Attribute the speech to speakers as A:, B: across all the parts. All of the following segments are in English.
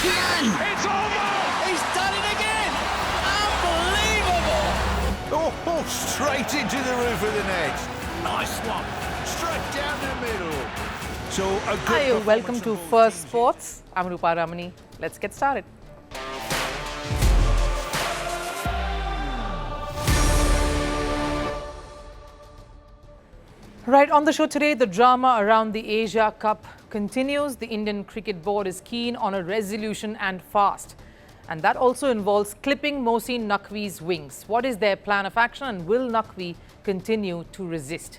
A: Ian!
B: It's over!
A: He's done it again! Unbelievable!
C: Oh, straight into the roof of the net.
A: Nice one.
C: Straight down the middle. So a good
D: Hi, welcome
C: performance
D: to
C: from both
D: First
C: teams.
D: Sports. I'm Rupha Ramani. Let's get started. Right, on the show today, the drama around the Asia Cup continues. The Indian Cricket Board is keen on a resolution and fast. And that also involves clipping Mohsin Naqvi's wings. What is their plan of action, and will Naqvi continue to resist?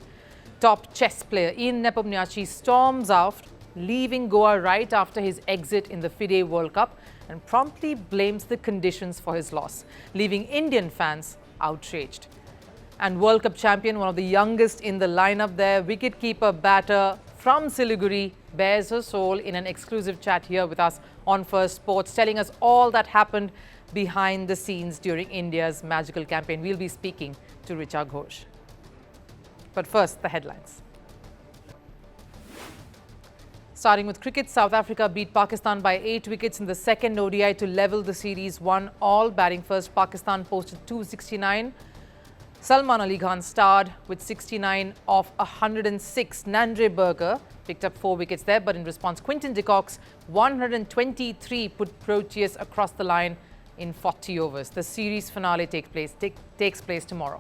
D: Top chess player Ian Nepomniachtchi storms out, leaving Goa right after his exit in the FIDE World Cup, and promptly blames the conditions for his loss, leaving Indian fans outraged. And World Cup champion, one of the youngest in the lineup there, wicketkeeper batter from Siliguri, bears her soul in an exclusive chat here with us on First Sports, telling us all that happened behind the scenes during India's magical campaign. We'll be speaking to Richa Ghosh. But first, the headlines. Starting with cricket, South Africa beat Pakistan by 8 wickets in the second ODI to level the series 1-all. Batting first, Pakistan posted 269. Salman Ali Khan starred with 69 of 106. Nandre Berger picked up 4 wickets there, but in response, Quinton de Kock's 123 put Proteus across the line in 40 overs. The series finale takes place tomorrow.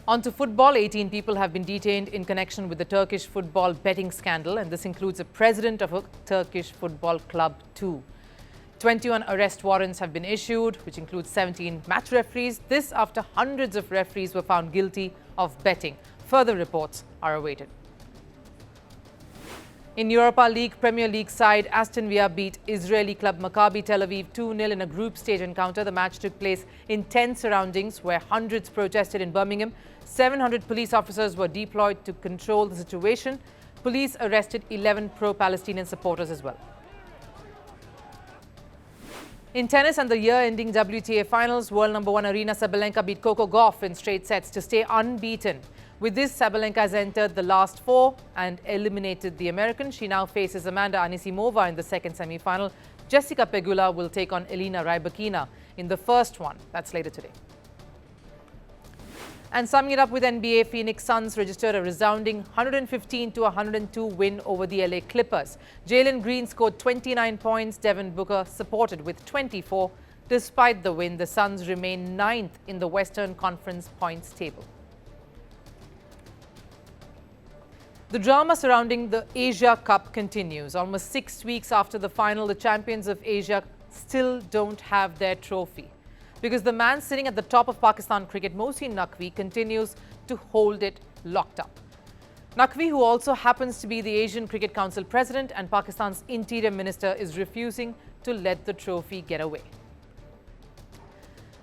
D: On to football. 18 people have been detained in connection with the Turkish football betting scandal, and this includes a president of a Turkish football club too. 21 arrest warrants have been issued, which includes 17 match referees. This after hundreds of referees were found guilty of betting. Further reports are awaited. In Europa League, Premier League side Aston Villa beat Israeli club Maccabi Tel Aviv 2-0 in a group stage encounter. The match took place in tense surroundings where hundreds protested in Birmingham. 700 police officers were deployed to control the situation. Police arrested 11 pro-Palestinian supporters as well. In tennis and the year-ending WTA finals, world number 1 Aryna Sabalenka beat Coco Gauff in straight sets to stay unbeaten. With this, Sabalenka has entered the last 4 and eliminated the American. She now faces Amanda Anisimova in the second semi-final. Jessica Pegula will take on Elena Rybakina in the first one. That's later today. And summing it up with NBA, Phoenix Suns registered a resounding 115-102 win over the LA Clippers. Jalen Green scored 29 points. Devin Booker supported with 24. Despite the win, the Suns remain 9th in the Western Conference points table. The drama surrounding the Asia Cup continues. Almost 6 weeks after the final, the champions of Asia still don't have their trophy, because the man sitting at the top of Pakistan cricket, Mohsin Naqvi, continues to hold it locked up. Naqvi, who also happens to be the Asian Cricket Council president and Pakistan's interior minister, is refusing to let the trophy get away.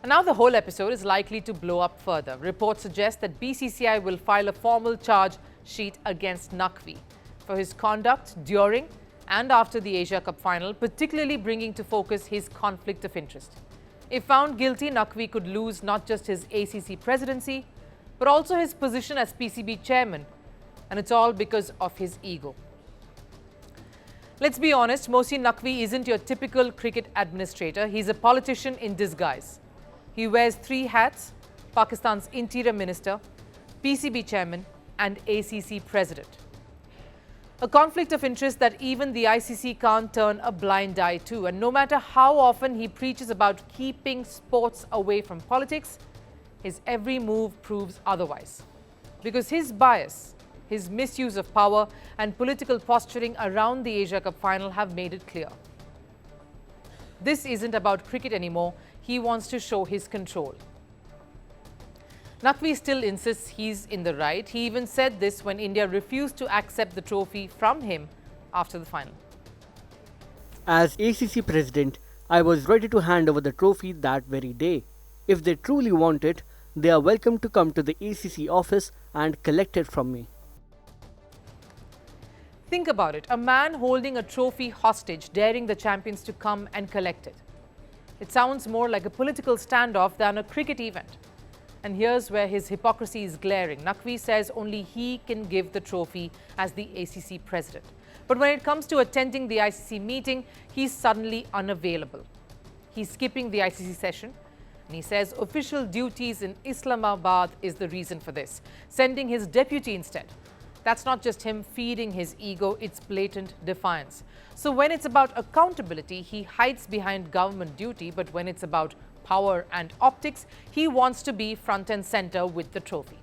D: And now the whole episode is likely to blow up further. Reports suggest that BCCI will file a formal charge sheet against Naqvi for his conduct during and after the Asia Cup final, particularly bringing to focus his conflict of interest. If found guilty, Naqvi could lose not just his ACC presidency, but also his position as PCB Chairman. And it's all because of his ego. Let's be honest, Mohsin Naqvi isn't your typical cricket administrator. He's a politician in disguise. He wears 3 hats: Pakistan's Interior Minister, PCB Chairman, and ACC President. A conflict of interest that even the ICC can't turn a blind eye to. And no matter how often he preaches about keeping sports away from politics, his every move proves otherwise. Because his bias, his misuse of power, and political posturing around the Asia Cup final have made it clear. This isn't about cricket anymore. He wants to show his control. Naqvi still insists he's in the right. He even said this when India refused to accept the trophy from him after the final.
E: As ACC President, I was ready to hand over the trophy that very day. If they truly want it, they are welcome to come to the ACC office and collect it from me.
D: Think about it. A man holding a trophy hostage, daring the champions to come and collect it. It sounds more like a political standoff than a cricket event. And here's where his hypocrisy is glaring. Naqvi says only he can give the trophy as the ACC president. But when it comes to attending the ICC meeting, he's suddenly unavailable. He's skipping the ICC session, and he says official duties in Islamabad is the reason for this, sending his deputy instead. That's not just him feeding his ego, it's blatant defiance. So when it's about accountability, he hides behind government duty, but when it's about power and optics, he wants to be front and center with the trophy.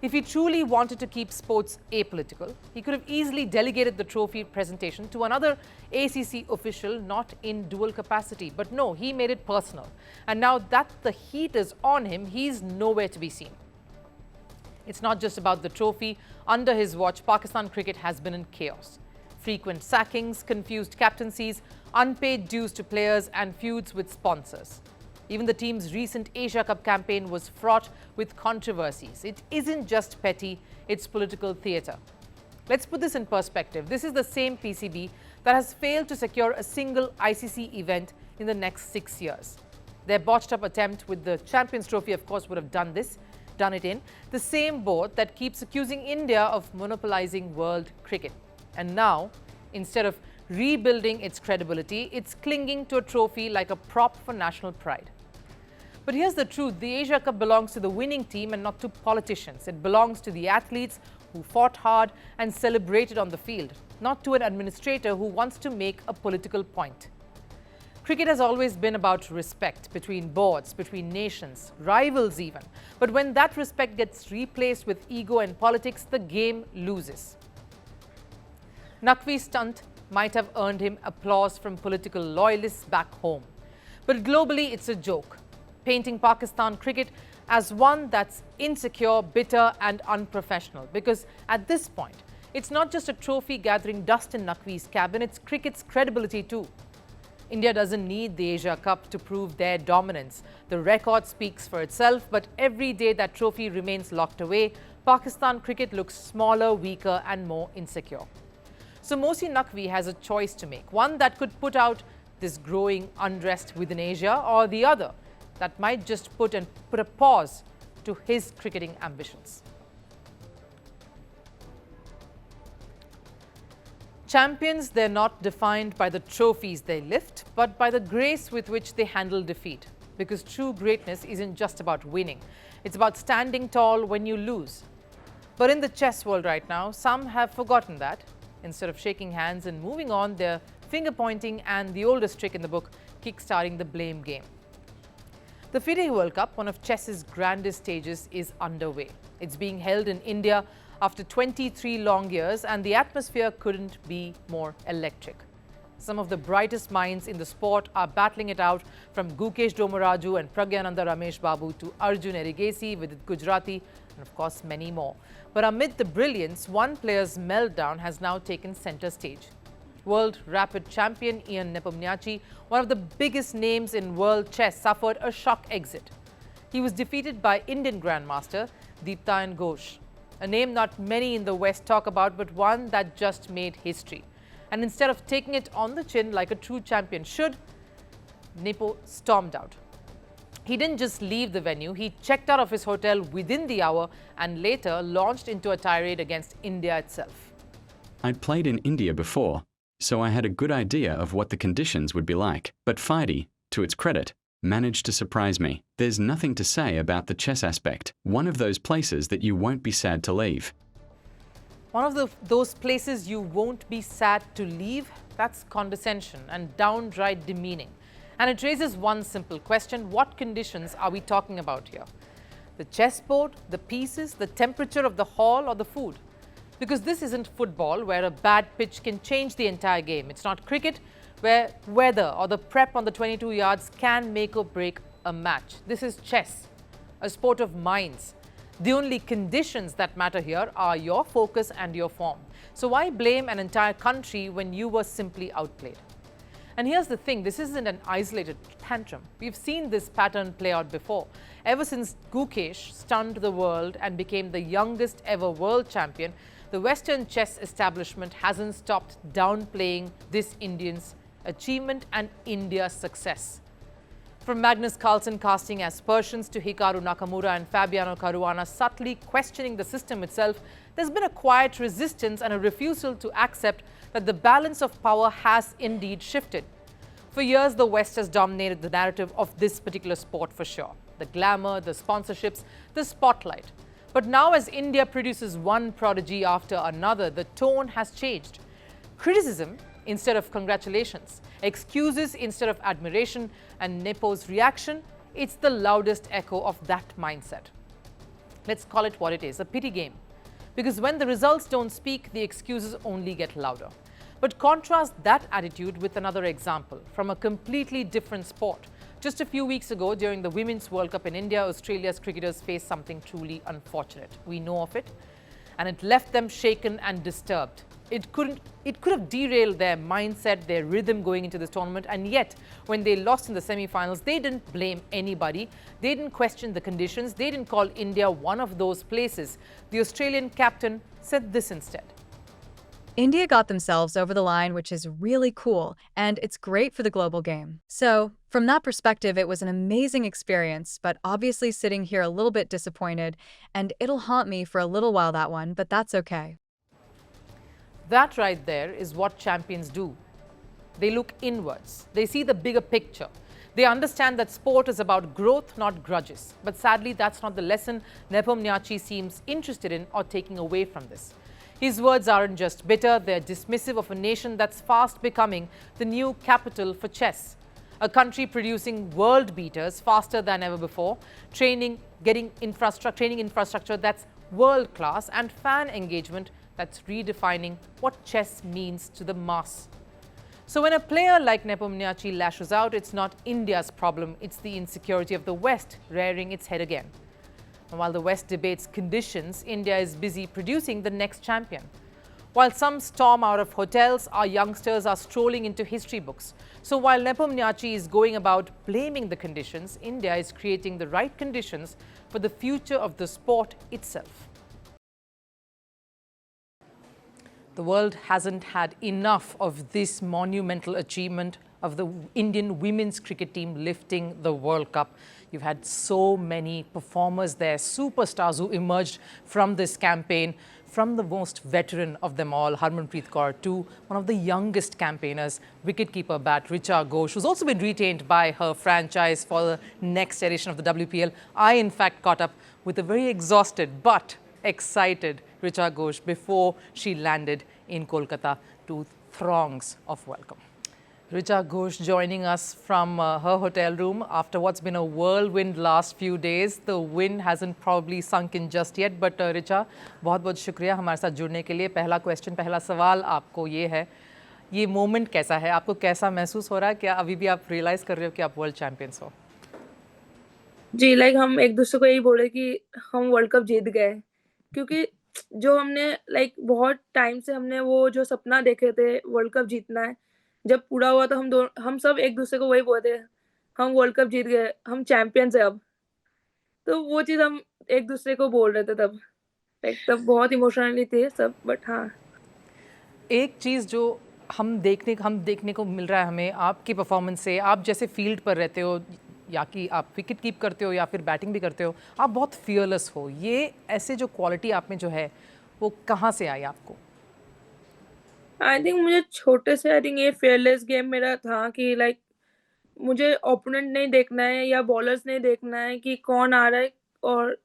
D: If he truly wanted to keep sports apolitical, he could have easily delegated the trophy presentation to another ACC official not in dual capacity. But no, he made it personal. And now that the heat is on him, he's nowhere to be seen. It's not just about the trophy. Under his watch, Pakistan cricket has been in chaos. Frequent sackings, confused captaincies, unpaid dues to players and feuds with sponsors. Even the team's recent Asia Cup campaign was fraught with controversies. It isn't just petty, it's political theatre. Let's put this in perspective. This is the same PCB that has failed to secure a single ICC event in the next 6 years. Their botched up attempt with the Champions Trophy, of course, would have done it in the same boat that keeps accusing India of monopolizing world cricket. And now, instead of rebuilding its credibility, it's clinging to a trophy like a prop for national pride. But here's the truth. The Asia Cup belongs to the winning team and not to politicians. It belongs to the athletes who fought hard and celebrated on the field, not to an administrator who wants to make a political point. Cricket has always been about respect between boards, between nations, rivals even. But when that respect gets replaced with ego and politics, the game loses. Naqvi's stunt might have earned him applause from political loyalists back home. But globally, it's a joke, painting Pakistan cricket as one that's insecure, bitter and unprofessional. Because at this point, it's not just a trophy gathering dust in Naqvi's cabin, it's cricket's credibility too. India doesn't need the Asia Cup to prove their dominance. The record speaks for itself, but every day that trophy remains locked away, Pakistan cricket looks smaller, weaker and more insecure. So Mohsin Naqvi has a choice to make, one that could put out this growing unrest within Asia, or the other that might just put a pause to his cricketing ambitions. Champions, they're not defined by the trophies they lift, but by the grace with which they handle defeat. Because true greatness isn't just about winning. It's about standing tall when you lose. But in the chess world right now, some have forgotten that. Instead of shaking hands and moving on, they're finger pointing and the oldest trick in the book, kickstarting the blame game. The FIDE World Cup, one of chess's grandest stages, is underway. It's being held in India after 23 long years, and the atmosphere couldn't be more electric. Some of the brightest minds in the sport are battling it out, from Gukesh Domaraju and Pragyananda Ramesh Babu to Arjun Erigesi, Vidit Gujarati, and of course many more. But amid the brilliance, one player's meltdown has now taken center stage. World Rapid Champion Ian Nepomniachtchi, one of the biggest names in world chess, suffered a shock exit. He was defeated by Indian Grandmaster Diptayan Ghosh, a name not many in the West talk about, but one that just made history. And instead of taking it on the chin like a true champion should, Nepo stormed out. He didn't just leave the venue, he checked out of his hotel within the hour and later launched into a tirade against India itself.
B: I'd played in India before, so I had a good idea of what the conditions would be like. But FIDE, to its credit, managed to surprise me. There's nothing to say about the chess aspect. One of those places that you won't be sad to leave.
D: One of those places you won't be sad to leave? That's condescension and downright demeaning. And it raises one simple question: what conditions are we talking about here? The chessboard, the pieces, the temperature of the hall, or the food? Because this isn't football, where a bad pitch can change the entire game. It's not cricket, where weather or the prep on the 22 yards can make or break a match. This is chess, a sport of minds. The only conditions that matter here are your focus and your form. So why blame an entire country when you were simply outplayed? And here's the thing, this isn't an isolated tantrum. We've seen this pattern play out before. Ever since Gukesh stunned the world and became the youngest ever world champion, the Western chess establishment hasn't stopped downplaying this Indian's achievement and India's success. From Magnus Carlsen casting Aspersions to Hikaru Nakamura and Fabiano Caruana subtly questioning the system itself, there's been a quiet resistance and a refusal to accept that the balance of power has indeed shifted. For years, the West has dominated the narrative of this particular sport for sure. The glamour, the sponsorships, the spotlight. But now as India produces one prodigy after another, the tone has changed. Criticism instead of congratulations, excuses instead of admiration, and Nepo's reaction, it's the loudest echo of that mindset. Let's call it what it is, a pity game. Because when the results don't speak, the excuses only get louder. But contrast that attitude with another example from a completely different sport. Just a few weeks ago, during the Women's World Cup in India, Australia's cricketers faced something truly unfortunate. We know of it, and it left them shaken and disturbed. It could have derailed their mindset, their rhythm going into this tournament, and yet, when they lost in the semi-finals, they didn't blame anybody. They didn't question the conditions. They didn't call India one of those places. The Australian captain said this instead.
F: India got themselves over the line, which is really cool, and it's great for the global game. So, from that perspective, it was an amazing experience, but obviously sitting here a little bit disappointed, and it'll haunt me for a little while, that one, but that's okay.
D: That right there is what champions do. They look inwards. They see the bigger picture. They understand that sport is about growth, not grudges. But sadly, that's not the lesson Nepomniachtchi seems interested in or taking away from this. His words aren't just bitter, they're dismissive of a nation that's fast becoming the new capital for chess. A country producing world beaters faster than ever before, training infrastructure that's world class, and fan engagement that's redefining what chess means to the mass. So when a player like Nepomniachtchi lashes out, it's not India's problem, it's the insecurity of the West rearing its head again. And while the West debates conditions, India is busy producing the next champion. While some storm out of hotels, our youngsters are strolling into history books. So while Nepomniachtchi is going about blaming the conditions, India is creating the right conditions for the future of the sport itself. The world hasn't had enough of this monumental achievement of the Indian women's cricket team lifting the World Cup. You've had so many performers there, superstars who emerged from this campaign, from the most veteran of them all, Harmanpreet Kaur, to one of the youngest campaigners, wicketkeeper bat Richa Ghosh, who's also been retained by her franchise for the next edition of the WPL. I, in fact, caught up with a very exhausted but excited Richa Ghosh before she landed in Kolkata to throngs of welcome. Richa Ghosh joining us from her hotel room after what's been a whirlwind last few days. The wind hasn't probably sunk in just yet, but Richa, बहुत-बहुत शुक्रिया हमारे साथ जुड़ने के लिए. पहला question, पहला सवाल आपको ये है, ये मोमेंट कैसा है? आपको कैसा महसूस हो रहा है? क्या अभी भी आप रियलाइज कर रहे हो कि आप वर्ल्ड चैंपियंस हो?
G: जी, हम एक दूसरे को यही बोल रहे कि हम वर्ल्ड कप जीत गए, क्योंकि जो हमने बहुत टाइम से हमने वो जो सपना देखे थे वर्ल्ड कप जीतना है, जब पूरा हुआ तो हम सब एक दूसरे को वही बोलते हैं, हम वर्ल्ड कप जीत गए, हम चैंपियंस है अब. तो वो चीज हम एक दूसरे को बोल रहे थे तब. तब बहुत इमोशनली थे सब, बट हाँ.
D: एक चीज़ जो हम देखने को मिल रहा है हमें आपकी परफॉर्मेंस से, आप जैसे फील्ड पर रहते हो या कि आप विकेट कीप करते हो या फिर बैटिंग भी करते हो, आप बहुत फियरलेस हो. ये ऐसे जो क्वालिटी आप में जो है वो कहाँ से आई आपको?
G: आई थिंक मुझे छोटे से ये फेयरलेस गेम मेरा था कि मुझे ओपोनेंट नहीं देखना है या बॉलर्स नहीं देखना है कि कौन आ रहा है, और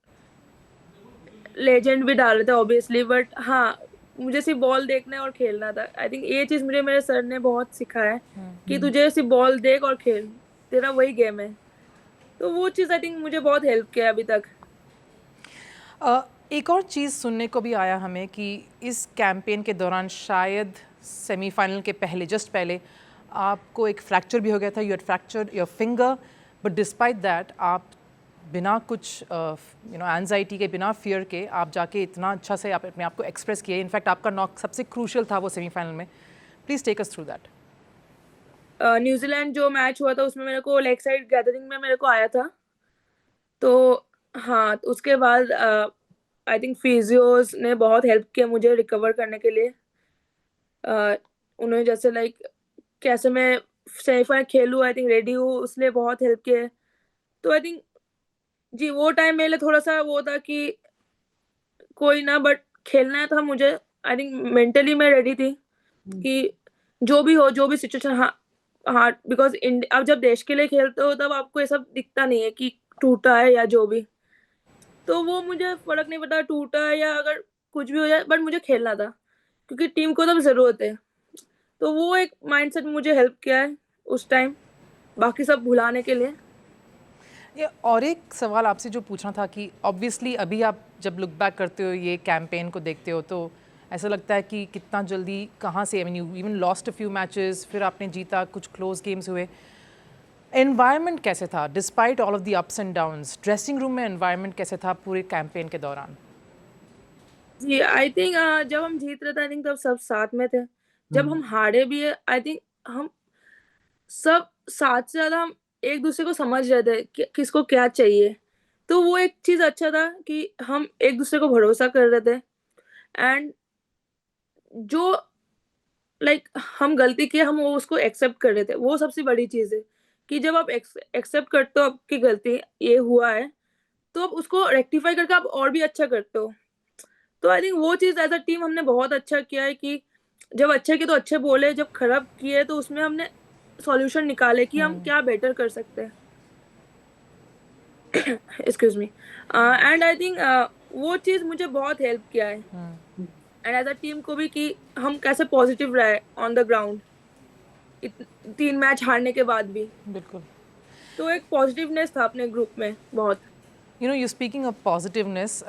G: लेजेंड भी डाल रहे थे ऑब्वियसली, बट हाँ मुझे सिर्फ बॉल देखना है और खेलना था. आई थिंक ये चीज़ मुझे मेरे सर ने बहुत सिखाया है कि तुझे सिर्फ बॉल देख और खेल, तेरा वही गेम है. तो वो चीज़ आई थिंक मुझे बहुत हेल्प किया अभी तक.
D: एक और चीज़ सुनने को भी आया हमें कि इस कैंपेन के दौरान शायद सेमीफाइनल के पहले, जस्ट पहले, आपको एक फ्रैक्चर भी हो गया था. You had fractured your finger, but despite that आप बिना कुछ एंजाइटी के, बिना फियर के आप जाके इतना अच्छा से आप अपने आप को एक्सप्रेस किए. इनफैक्ट आपका नॉक सबसे क्रूशियल था वो सेमीफाइनल में. Please take us through that.
G: New Zealand जो मैच हुआ था उसमें मेरे को लेग साइड गैदरिंग में मेरे को आया था. तो हाँ, उसके बाद आई थिंक फिजियोज ने बहुत हेल्प किया मुझे रिकवर करने के लिए. उन्होंने जैसे कैसे मैं सेमीफाइनल खेलूँ, आई थिंक रेडी हूँ, उसने बहुत हेल्प किया है। तो आई थिंक जी वो टाइम मेरे लिए थोड़ा-सा वो था कि कोई ना, बट खेलना था मुझे। आई थिंक मेंटली मैं रेडी थी कि जो भी हो, जो भी सिचुएशन, हाँ, हाँ, बिकॉज़ अब जब देश के लिए खेलते हो तब आपको ये सब दिखता नहीं है कि टूटा है या जो भी। तो वो मुझे फ़र्क नहीं पड़ता टूटा है या अगर कुछ भी हो जाए, बट मुझे खेलना था, क्योंकि टीम को तब ज़रूरत है। तो वो एक माइंडसेट मुझे हेल्प किया है उस टाइम, बाकी सब भुलाने के लिए।
D: ये और एक सवाल आपसे जो पूछना था कि ऑब्वियसली अभी आप जब लुक बैक करते हो ये कैंपेन को देखते हो तो ऐसा लगता है कि कितना जल्दी कहाँ से, I mean you even lost a few matches, फिर आपने जीता, कुछ क्लोज गेम्स हुए। एनवायरनमेंट कैसे था despite all of the ups and downs? Dressing room में एनवायरनमेंट कैसे था पूरे कैंपेन के दौरान?
G: जी, आई थिंक जब हम जीत रहे थे आई थिंक तब सब साथ में थे। जब हम हारे भी है आई थिंक हम सब साथ से ज़्यादा हम एक-दूसरे को समझ रहे थे कि किसको क्या चाहिए। तो वो एक चीज़ अच्छा था कि हम एक-दूसरे को भरोसा कर रहे थे, एंड जो हम गलती किए हम वो उसको एक्सेप्ट कर रहे थे। वो सबसे बड़ी चीज़ है कि जब आप एक्सेप्ट करते हो आपकी गलती ये हुआ है, तो आप उसको रेक्टिफ़ाई करके आप और भी अच्छा करते हो। तो आई थिंक वो चीज़ एज़ अ टीम हमने बहुत अच्छा किया है कि जब अच्छे किए तो अच्छे बोले, जब खराब किए तो उसमें हमने सॉल्यूशन निकाले कि हम क्या बेटर कर सकते हैं। Excuse me. And I think वो चीज़ मुझे बहुत हेल्प किया है, एंड एज़ अ टीम को भी कि हम कैसे पॉजिटिव रहे ऑन द ग्राउंड 3 मैच हारने के बाद भी।
D: बिल्कुल।
G: तो एक पॉजिटिवनेस था अपने ग्रुप में बहुत।
D: यू स्पीकिंग ऑफ पॉजिटिवनेस,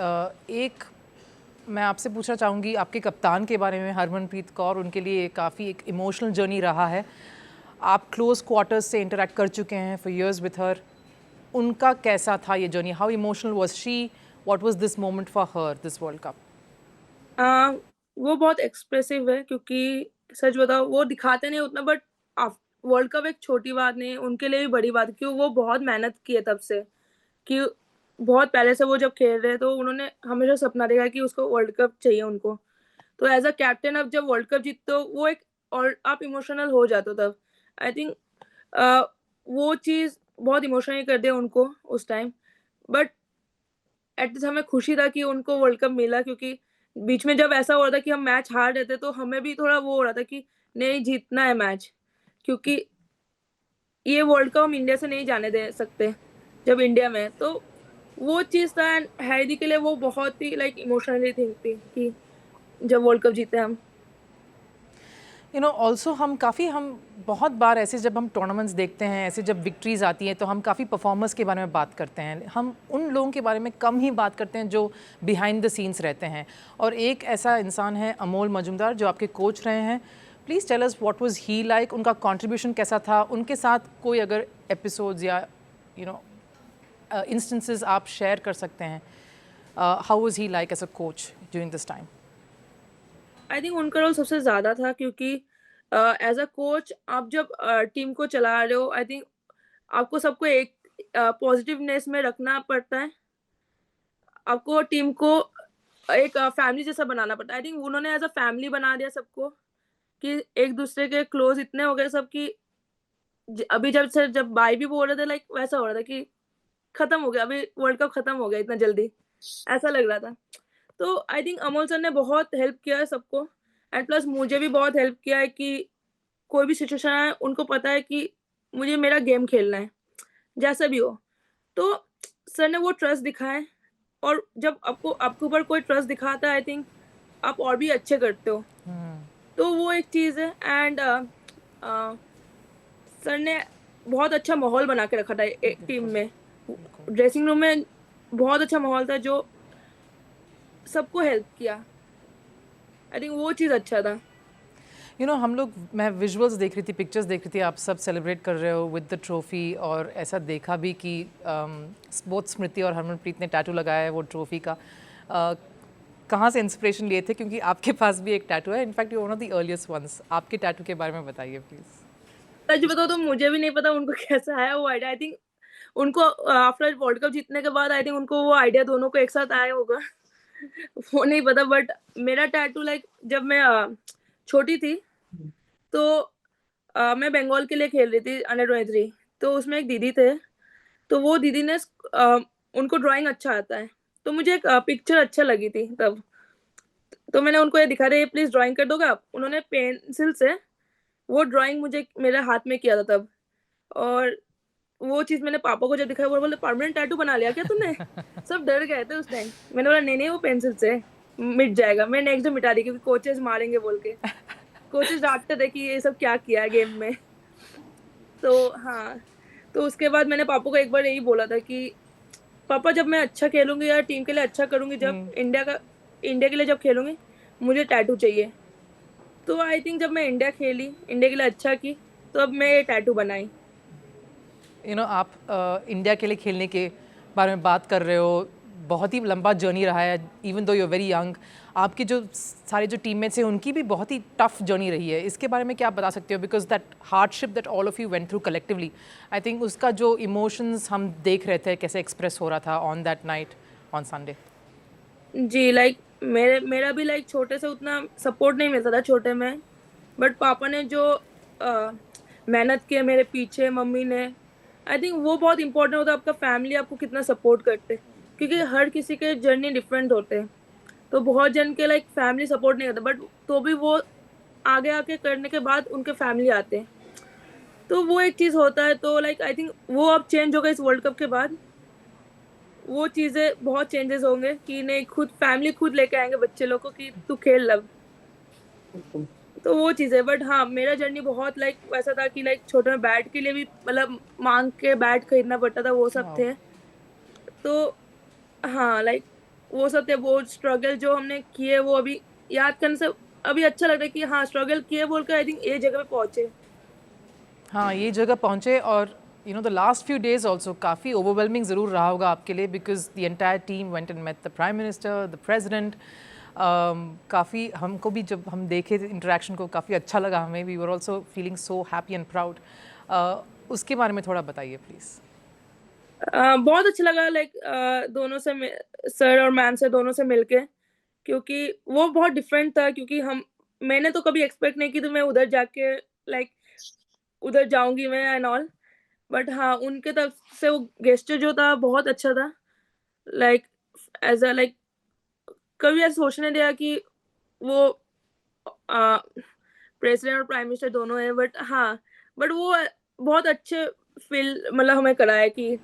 D: एक मैं आपसे पूछना चाहूँगी आपके कप्तान के बारे में, हरमनप्रीत कौर। उनके लिए काफ़ी एक इमोशनल जर्नी रहा है। आप क्लोज क्वार्टर्स से इंटरेक्ट कर चुके हैं फॉर इयर्स विथ हर। उनका कैसा था ये journey? How emotional was she? What was this moment for her, this world cup?
G: वो बहुत एक्सप्रेसिव है, क्योंकि सच बताओ वो दिखाते नहीं उतना, बट वर्ल्ड कप एक छोटी बात नहीं है, उनके लिए भी बड़ी बात है, क्योंकि वो बहुत मेहनत की है तब से कि बहुत पहले से वो जब खेल रहे हैं तो उन्होंने हमेशा सपना देखा कि उसको वर्ल्ड कप चाहिए उनको। तो एज़ अ कैप्टन अब जब वर्ल्ड कप जीतते हो वो एक और आप इमोशनल हो जाते हो तब। आई थिंक वो चीज़ बहुत इमोशनली कर दिया उनको उस टाइम, बट एटलीस्ट हमें खुशी था कि उनको वर्ल्ड कप मिला, क्योंकि बीच में जब ऐसा हो रहा था कि हम मैच हार रहे थे तो हमें भी थोड़ा वो हो रहा था कि नहीं जीतना है मैच, क्योंकि ये वर्ल्ड कप हम इंडिया से नहीं जाने दे सकते जब इंडिया में है। तो वो चीज़ था, एंड हैरी के लिए वो बहुत ही इमोशनली थिंग थी कि जब वर्ल्ड कप जीते हम।
D: ऑल्सो हम बहुत बार ऐसे जब हम टूर्नामेंट्स देखते हैं, ऐसे जब विक्ट्रीज आती हैं तो हम काफ़ी परफॉर्मर्स के बारे में बात करते हैं। हम उन लोगों के बारे में कम ही बात करते हैं जो बिहाइंड द सीन्स रहते हैं। और एक ऐसा इंसान है अमोल मजूमदार जो आपके कोच रहे हैं। Please tell us what was he like, उनका कंट्रीब्यूशन कैसा था, उनके साथ कोई अगर एपिसोड्स या इंस्टेंसेस आप शेयर कर सकते हैं। How was he like as a coach during this time?
G: I think उनका रोल सबसे ज़्यादा था, क्योंकि एज़ अ कोच आप जब टीम को चला रहे हो आई थिंक आपको सबको एक पॉजिटिवनेस में रखना पड़ता है। आपको टीम को एक फैमिली जैसा बनाना पड़ता है। आई थिंक उन्होंने एज़ अ फैमिली बना दिया सबको कि एक-दूसरे के क्लोज़ इतने हो गए सब कि अभी जब भाई भी बोल रहे थे वैसा हो रहा था कि खत्म हो गया, अभी वर्ल्ड कप खत्म हो गया इतना जल्दी, ऐसा लग रहा था। तो आई थिंक अमोल सर ने बहुत हेल्प किया है सबको, एंड प्लस मुझे भी बहुत हेल्प किया है कि कोई भी सिचुएशन आए उनको पता है कि मुझे मेरा गेम खेलना है, जैसा भी हो। तो सर ने वो ट्रस्ट दिखाया है, और जब आपके ऊपर कोई ट्रस्ट दिखाता है आई थिंक आप और भी अच्छे करते हो। तो वो एक चीज़ है, एंड सर ने बहुत अच्छा माहौल बना के रखा था टीम में। ड्रेसिंग रूम में बहुत अच्छा माहौल था जो सबको हेल्प किया। आई थिंक वो चीज़ अच्छा था।
D: मैं विजुअल्स देख रही थी, पिक्चर्स देख रही थी, आप सब सेलिब्रेट कर रहे हो विद द ट्रॉफी, और ऐसा देखा भी कि बोथ स्मृति और हरमनप्रीत ने टैटू लगाया है वो ट्रॉफी का। कहाँ से इंस्पिरेशन लिए थे, क्योंकि आपके पास भी एक टैटू है, in fact you one of the earliest ones. आपके टैटू के बारे में बताइए प्लीज़।
G: सच बताओ तो मुझे भी नहीं पता उनको कैसा आया वो आइडिया। आई थिंक उनको आफ्टर वर्ल्ड कप जीतने के बाद आई थिंक उनको वो आइडिया दोनों को एक साथ आया होगा। वो नहीं पता, बट मेरा टैटू जब मैं छोटी थी तो मैं बंगाल के लिए खेल रही थी अंडर 23, तो उसमें एक दीदी थे, तो वो दीदी ने उनको ड्राइंग अच्छा आता है, तो मुझे एक पिक्चर अच्छा लगी थी तब, तो मैंने उनको ये दिखा, रहे प्लीज ड्राइंग कर दोगे आप, उन्होंने पेंसिल से वो ड्राइंग मुझे मेरे हाथ में किया था तब, और वो चीज मैंने पापा को जब दिखाया, वो बोले परमानेंट टैटू बना लिया क्या तूने? सब डर गए थे उस टाइम। मैंने बोला नहीं नहीं, वो पेंसिल से मिट जाएगा। मैं नेक्स्ट डे मिटा दी क्योंकि कोचेस मारेंगे बोल के, कोचेस डांटते थे कि ये सब क्या किया है गेम में। तो हाँ, तो उसके बाद मैंने पापा को एक बार यही बोला था कि पापा जब मैं अच्छा खेलूंगी या टीम के लिए अच्छा करूंगी, जब इंडिया के लिए जब खेलूंगी, मुझे टैटू चाहिए। तो आई थिंक जब मैं इंडिया खेली, इंडिया के लिए अच्छा की, तो अब मैं ये टैटू बनाई।
D: आप इंडिया के लिए खेलने के बारे में बात कर रहे हो, बहुत ही लंबा जर्नी रहा है, even though you are very young. आपके जो सारे जो टीममेट्स हैं उनकी भी बहुत ही टफ जर्नी रही है, इसके बारे में क्या आप बता सकते हो? Because that hardship that all of you went through collectively, I think उसका जो इमोशंस हम देख रहे थे कैसे एक्सप्रेस हो रहा था on that night on Sunday.
G: जी, लाइक मेरा भी लाइक छोटे से उतना सपोर्ट नहीं मिलता था छोटे में, बट पापा ने जो मेहनत की है मेरे पीछे, मम्मी ने, आई थिंक वो बहुत इंपॉर्टेंट होता है। आपका फैमिली आपको कितना सपोर्ट करते, क्योंकि हर किसी के जर्नी डिफरेंट होते हैं, तो बहुत जन के लाइक फैमिली सपोर्ट नहीं करता, बट तो भी वो आगे आके करने के बाद उनके फैमिली आते हैं, तो वो एक चीज़ होता है। तो लाइक आई थिंक वो अब चेंज होगा इस वर्ल्ड कप के बाद, वो चीज़ें बहुत चेंजेस होंगे कि नहीं, खुद फैमिली खुद लेके आएंगे बच्चे लोग को कि तू खेल लब, तो वो चीज़ है। बट हाँ, मेरा जर्नी बहुत लाइक वैसा था कि लाइक छोटे में बैट के लिए भी मतलब मांग के बैट खरीदना पड़ता था, वो सब थे। तो हाँ, लाइक वो सब थे, वो स्ट्रगल जो हमने किए वो अभी याद करने से अभी अच्छा लगता है कि हाँ स्ट्रगल किए बोल कर आई थिंक ये जगह पे पहुंचे।
D: हाँ, ये जगह पहुँचे, और the last few days also काफ़ी ओवरवेलमिंग ज़रूर रहा होगा आपके लिए, because the entire team went and met the prime minister, the president. काफ़ी हमको भी जब हम देखे इंटरेक्शन को काफ़ी अच्छा लगा हमें, we were also feeling so happy and proud. उसके बारे में थोड़ा बताइए प्लीज़।
G: बहुत अच्छा लगा लाइक दोनों से सर और मैम से दोनों से मिलके, क्योंकि वो बहुत डिफरेंट था, क्योंकि मैंने तो कभी एक्सपेक्ट नहीं की तो मैं उधर जाके लाइक उधर जाऊंगी मैं एंड ऑल, बट हाँ उनके तरफ से वो गेस्टर जो था बहुत अच्छा था। लाइक एज अ लाइक कभी ऐसा सोचने दिया कि वो प्रेसिडेंट और प्राइम मिनिस्टर दोनों है, बट हाँ, बट वो बहुत अच्छे फील मतलब हमें कराया कि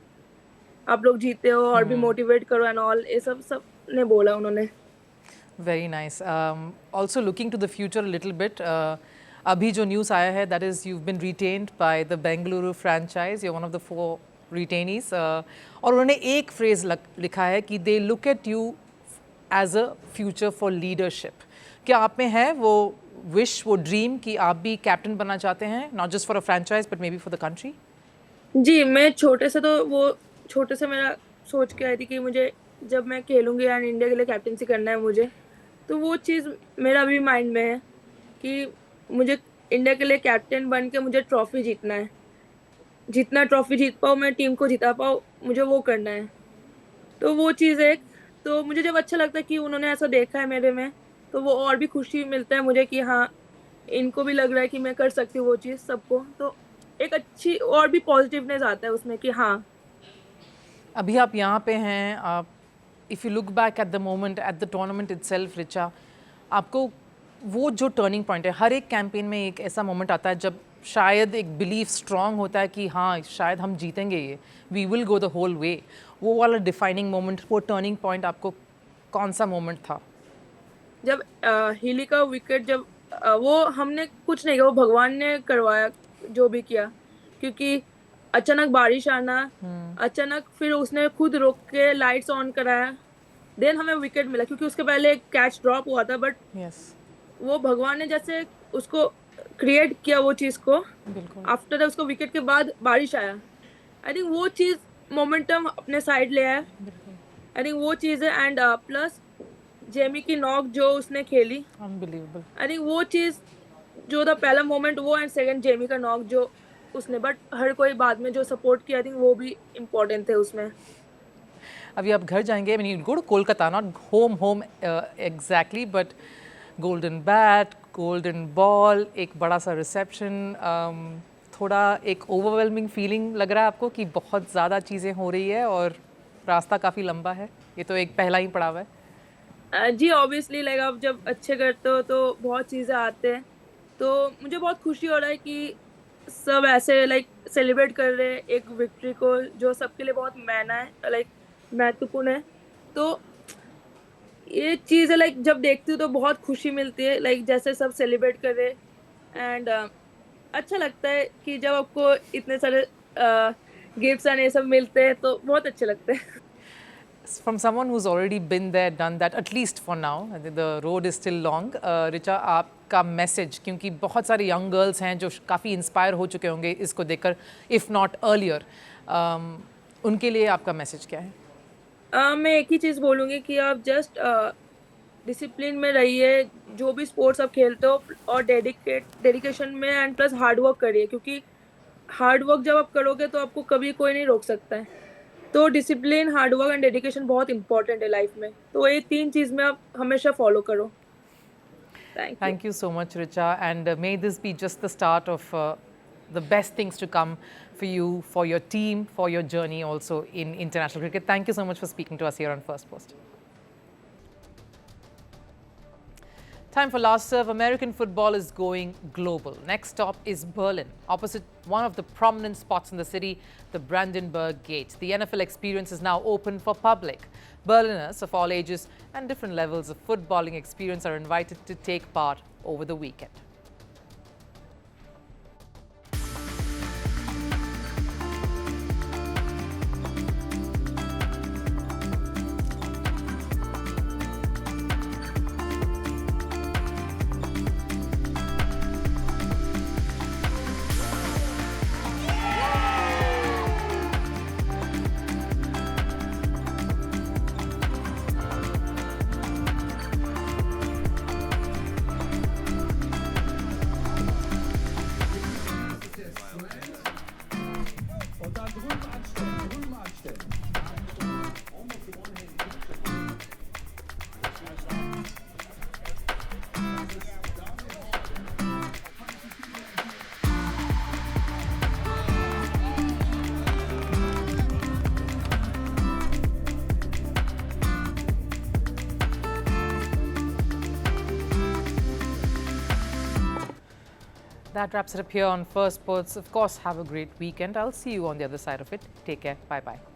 G: आप लोग जीते हो और भी मोटिवेट करो एंड ऑल, ये सब ने बोला उन्होंने।
D: Very nice. Also looking to the future little bit, अभी जो न्यूज़ आया है that is you been retained by the Bengaluru franchise, you one of the 4 retainees, और उन्होंने एक फ्रेज लिखा है कि they look at you as a future for leadership. क्या आप में है वो विश, वो ड्रीम कि आप भी कैप्टन बनना चाहते हैं, not just for a franchise but maybe for the country?
G: जी, मैं छोटे से मेरा सोच के आई थी कि मुझे जब मैं खेलूंगी एंड इंडिया के लिए कैप्टनसी करना है मुझे, तो वो चीज़ मेरा भी माइंड में है कि मुझे इंडिया के लिए कैप्टन बन के मुझे ट्रॉफी जीतना है, जितना ट्रॉफी जीत पाऊँ, मैं टीम को जिता पाऊँ, मुझे वो करना है। तो वो चीज़ एक, तो मुझे जब अच्छा लगता है कि उन्होंने ऐसा देखा है मेरे में, तो वो और भी खुशी मिलता है मुझे कि हाँ इनको भी लग रहा है कि मैं कर सकती हूँ वो चीज़ सबको, तो एक अच्छी और भी पॉजिटिवनेस आता है उसमें कि हाँ।
D: अभी आप यहाँ पे हैं, आप if you look back at the moment at the tournament itself, Richa, आपको वो जो टर्निंग पॉइंट है, हर एक कैंपेन में एक ऐसा मोमेंट आता है जब शायद एक बिलीफ स्ट्रांग होता है कि हाँ शायद हम जीतेंगे, ये we will go the whole way, वो वाला डिफाइनिंग मोमेंट, वो टर्निंग पॉइंट आपको कौन सा मोमेंट था?
G: जब हिली का विकेट, जब वो हमने कुछ नहीं किया, वो भगवान ने करवाया जो भी किया, क्योंकि अचानक बारिश आना, अचानक फिर उसने खुद रोक के लाइट्स ऑन कराया, देन हमें विकेट मिला, क्योंकि उसके पहले एक कैच ड्रॉप हुआ था, बट वो भगवान ने जैसे उसको क्रिएट किया वो चीज़ को, आफ्टर दैट उसको विकेट के बाद बारिश आया, आई थिंक वो चीज़ मोमेंटम अपने साइड ले आया, आई थिंक वो चीज़ है। एंड प्लस जेमी की नॉक जो उसने खेली,
D: अनबिलीवेबल,
G: आई थिंक वो चीज़ जो था पहला मोमेंट वो, एंड सेकंड जेमी का नॉक जो उसने, बट हर कोई बाद में जो सपोर्ट किया, आई थिंक वो भी इम्पोर्टेंट थे उसमें।
D: अभी आप घर जाएंगे, I mean, you go to Kolkata, not home exactly, but golden bat, golden ball, एक बड़ा सा रिसेप्शन, थोड़ा एक ओवरवेलमिंग फीलिंग लग रहा है आपको कि बहुत ज़्यादा चीज़ें हो रही है और रास्ता काफ़ी लंबा है? ये तो एक पहला ही पड़ाव है।
G: जी ऑब्वियसली लाइक आप जब अच्छे करते हो तो बहुत चीज़ें आते हैं, तो मुझे बहुत खुशी हो रहा है कि सब ऐसे लाइक सेलिब्रेट कर रहे हैं एक विक्ट्री को जो सबके लिए बहुत महत्वपूर्ण है। तो ये चीज़ है लाइक जब देखती हूँ तो बहुत खुशी मिलती है, लाइक जैसे सब सेलिब्रेट कर रहे हैं एंड अच्छा लगता है कि जब आपको इतने सारे गिफ्ट्स एंड ये सब मिलते हैं तो बहुत अच्छे लगते हैं।
D: From someone who's already been there, done that, at least for now, the road is still long. Richa, आपका मैसेज, क्योंकि बहुत सारे यंग गर्ल्स हैं जो काफ़ी इंस्पायर हो चुके होंगे इसको देखकर, इफ़ नॉट अर्लियर, उनके लिए आपका मैसेज क्या है?
G: मैं एक ही चीज़ बोलूँगी कि आप जस्ट डिसिप्लिन में रहिए, जो भी स्पोर्ट्स आप खेलते हो, और डेडिकेशन में एंड प्लस हार्ड वर्क करिए, क्योंकि हार्ड वर्क जब आप करोगे तो आपको कभी कोई नहीं रोक सकता है। तो discipline, hard work and dedication बहुत इंपॉर्टेंट है लाइफ में, तो ये 3 चीज़ में आप हमेशा फॉलो करो।
D: Thank you so much, Richa, and may this be just the start of the best things to come for you, for your team, for your journey also in international cricket. Thank you so much for speaking to us here on Firstpost. Time for last serve. American football is going global. Next stop is Berlin, opposite one of the prominent spots in the city, the Brandenburg Gate. The NFL experience is now open for public. Berliners of all ages and different levels of footballing experience are invited to take part over the weekend. That wraps it up here on Firstpost. Of course, have a great weekend. I'll see you on the other side of it. Take care. Bye-bye.